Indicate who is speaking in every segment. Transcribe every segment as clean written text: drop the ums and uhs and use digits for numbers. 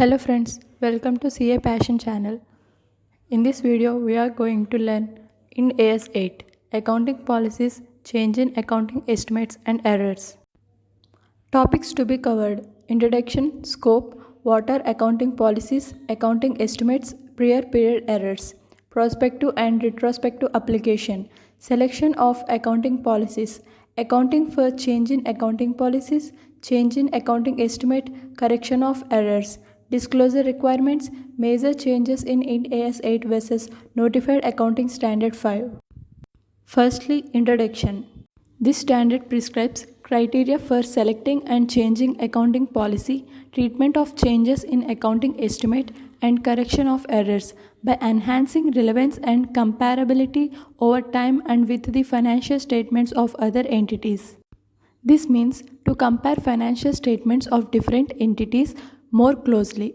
Speaker 1: Hello friends, welcome to CA Passion channel. In this video, we are going to learn IND AS 8 Accounting Policies, Change in Accounting Estimates and Errors. Topics to be covered: Introduction, Scope, What are accounting policies, accounting estimates, prior period errors, prospective and retrospective application, selection of accounting policies, accounting for change in accounting policies, change in accounting estimate, correction of errors, disclosure requirements, major changes in IND AS 8 versus Notified Accounting Standard 5. Firstly, introduction. This standard prescribes criteria for selecting and changing accounting policy, treatment of changes in accounting estimate, and correction of errors by enhancing relevance and comparability over time and with the financial statements of other entities. This means to compare financial statements of different entities more closely.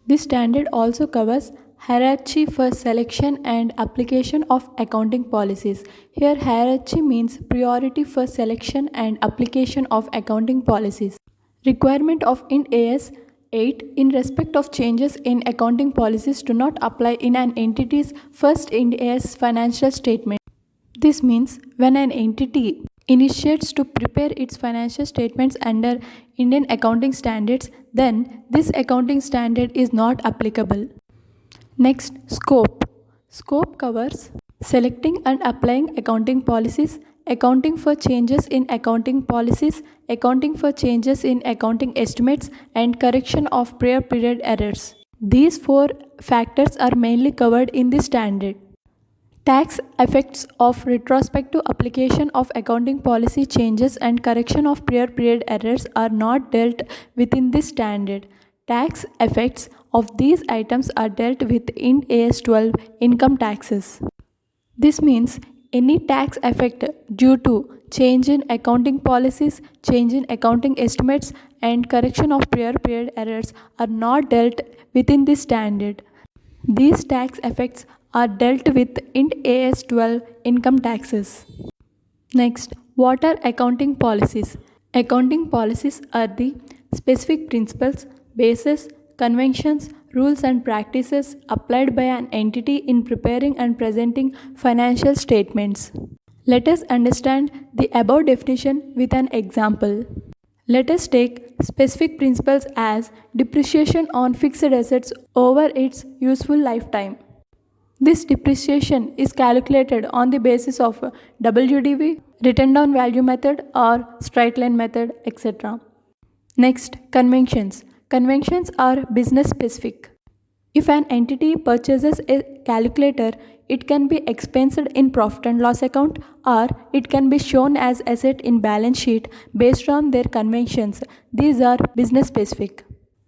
Speaker 1: This standard also covers hierarchy for selection and application of accounting policies. Here, hierarchy means priority for selection and application of accounting policies. Requirement of IND AS 8 in respect of changes in accounting policies do not apply in an entity's first IND AS financial statement. This means when an entity initiates to prepare its financial statements under Indian accounting standards, then this accounting standard is not applicable. Next, scope. Scope covers selecting and applying accounting policies, accounting for changes in accounting policies, accounting for changes in accounting estimates, and correction of prior period errors. These four factors are mainly covered in the standard. Tax effects of retrospective application of accounting policy changes and correction of prior period errors are not dealt within this standard. Tax effects of these items are dealt with in AS 12 income taxes. This means any tax effect due to change in accounting policies, change in accounting estimates, and correction of prior period errors are not dealt within this standard. These tax effects are dealt with in AS 12 income taxes. Next, what are accounting policies? Accounting policies are the specific principles, bases, conventions, rules, and practices applied by an entity in preparing and presenting financial statements. Let us understand the above definition with an example. Let us take specific principles as depreciation on fixed assets over its useful lifetime. This depreciation is calculated on the basis of WDV, written down value method, or straight line method, etc. Next, conventions. Conventions are business specific. If an entity purchases a calculator, it can be expensed in profit and loss account or it can be shown as asset in balance sheet based on their conventions. These are business specific.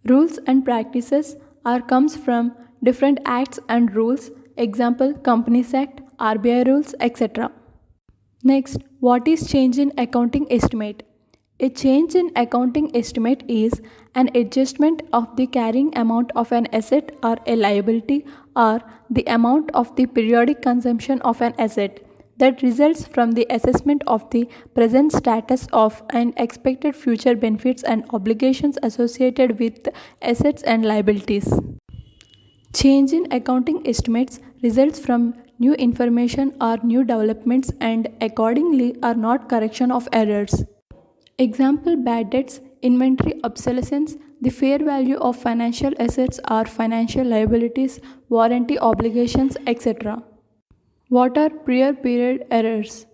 Speaker 1: Rules and practices are comes from different acts and rules, example Companies Act, RBI rules, etc. Next, what is change in accounting estimate? A change in accounting estimate is an adjustment of the carrying amount of an asset or a liability or the amount of the periodic consumption of an asset that results from the assessment of the present status of and expected future benefits and obligations associated with assets and liabilities. Change in accounting estimates results from new information or new developments and accordingly are not correction of errors. Example: bad debts, inventory obsolescence, the fair value of financial assets or financial liabilities, warranty obligations, etc. What are prior period errors?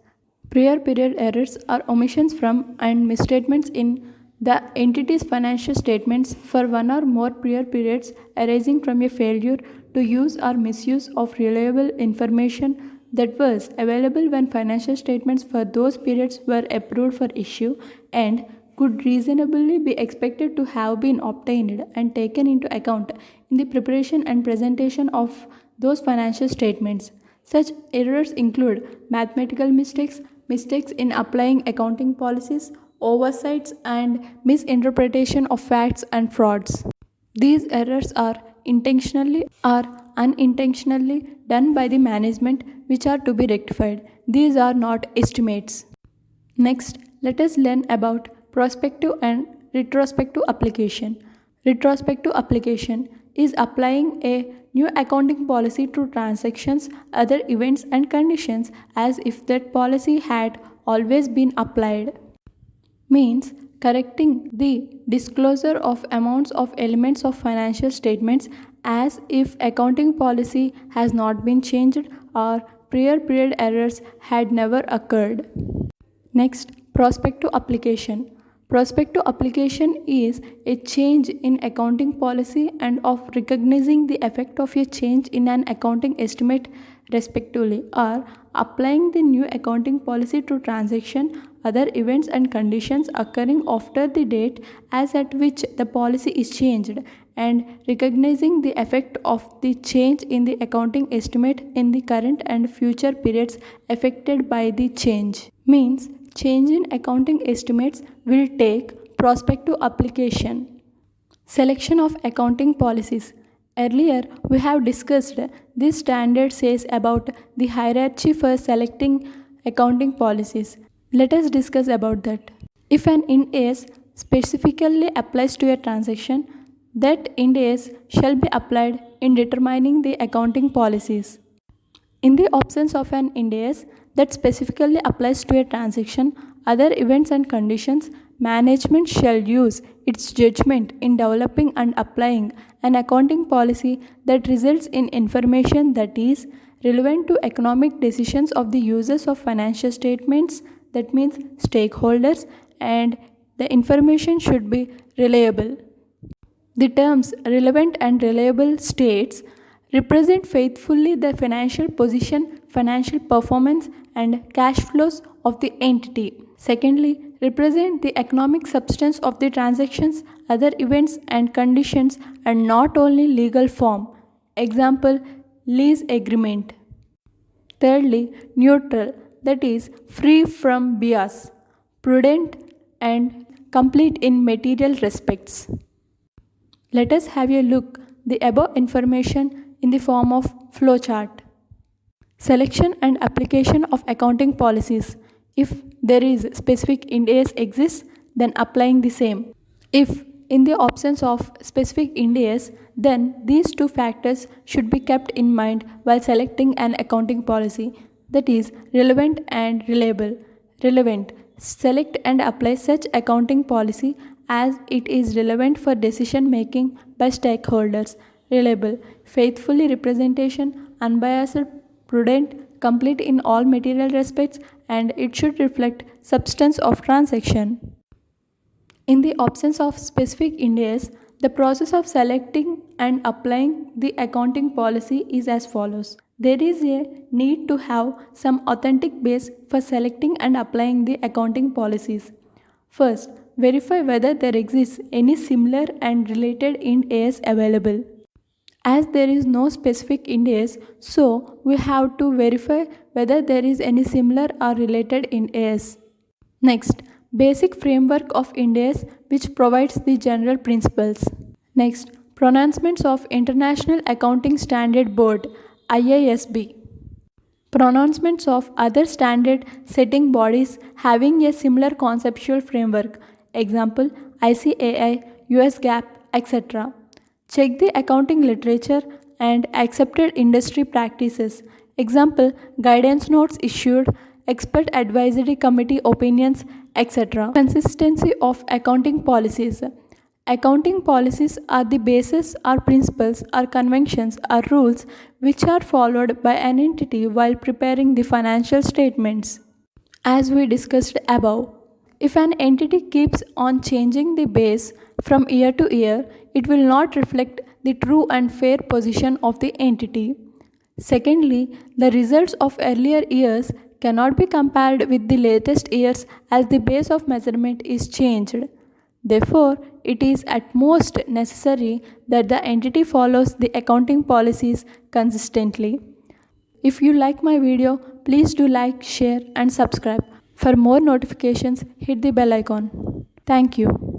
Speaker 1: Prior period errors are omissions from and misstatements in the entity's financial statements for one or more prior periods arising from a failure to use or misuse of reliable information that was available when financial statements for those periods were approved for issue and could reasonably be expected to have been obtained and taken into account in the preparation and presentation of those financial statements. Such errors include mathematical mistakes, mistakes in applying accounting policies, oversights, and misinterpretation of facts and frauds. These errors are intentionally or unintentionally done by the management which are to be rectified. These are not estimates. Next, let us learn about prospective and retrospective application. Retrospective application is applying a new accounting policy to transactions, other events, and conditions as if that policy had always been applied. Means correcting the disclosure of amounts of elements of financial statements as if accounting policy has not been changed or prior period errors had never occurred. Next, prospective application. Prospective application is a change in accounting policy and of recognizing the effect of a change in an accounting estimate respectively, or applying the new accounting policy to transaction, other events and conditions occurring after the date as at which the policy is changed, and recognizing the effect of the change in the accounting estimate in the current and future periods affected by the change. Means change in accounting estimates will take prospective application. Selection of accounting policies. Earlier, we have discussed this standard says about the hierarchy for selecting accounting policies. Let us discuss about that. If an Ind AS specifically applies to a transaction, that Ind AS shall be applied in determining the accounting policies. In the absence of an Ind AS that specifically applies to a transaction, other events and conditions, management shall use its judgment in developing and applying an accounting policy that results in information that is relevant to economic decisions of the users of financial statements, that means stakeholders, and the information should be reliable. The terms relevant and reliable states represent faithfully the financial position, financial performance, and cash flows of the entity. Secondly, represent the economic substance of the transactions, other events and conditions, and not only legal form. Example, lease agreement. Thirdly, neutral, that is, free from bias, prudent, and complete in material respects. Let us have a look the above information in the form of flowchart. Selection and application of accounting policies. If there is specific Ind AS exists, then applying the same. If in the absence of specific Ind AS, then these two factors should be kept in mind while selecting an accounting policy, that is relevant and reliable. Relevant. Select and apply such accounting policy as it is relevant for decision making by stakeholders. Reliable. Faithfully representation, unbiased, prudent, complete in all material respects, and it should reflect substance of transaction. In the absence of specific Ind AS, the process of selecting and applying the accounting policy is as follows. There is a need to have some authentic base for selecting and applying the accounting policies. First, verify whether there exists any similar and related Ind AS available. As there is no specific Ind AS, so we have to verify whether there is any similar or related Ind AS. Next, basic framework of Ind AS which provides the general principles. Next, pronouncements of International Accounting Standard Board IASB. Pronouncements of other standard setting bodies having a similar conceptual framework. Example, ICAI, US GAAP, etc. Check the accounting literature and accepted industry practices. Example, guidance notes issued, expert advisory committee opinions, etc. Consistency of accounting policies. Accounting policies are the basis or principles or conventions or rules which are followed by an entity while preparing the financial statements. As we discussed above, if an entity keeps on changing the base from year to year, it will not reflect the true and fair position of the entity. Secondly, the results of earlier years cannot be compared with the latest years as the base of measurement is changed. Therefore, it is at most necessary that the entity follows the accounting policies consistently. If you like my video, please do like, share and subscribe. For more notifications, hit the bell icon. Thank you.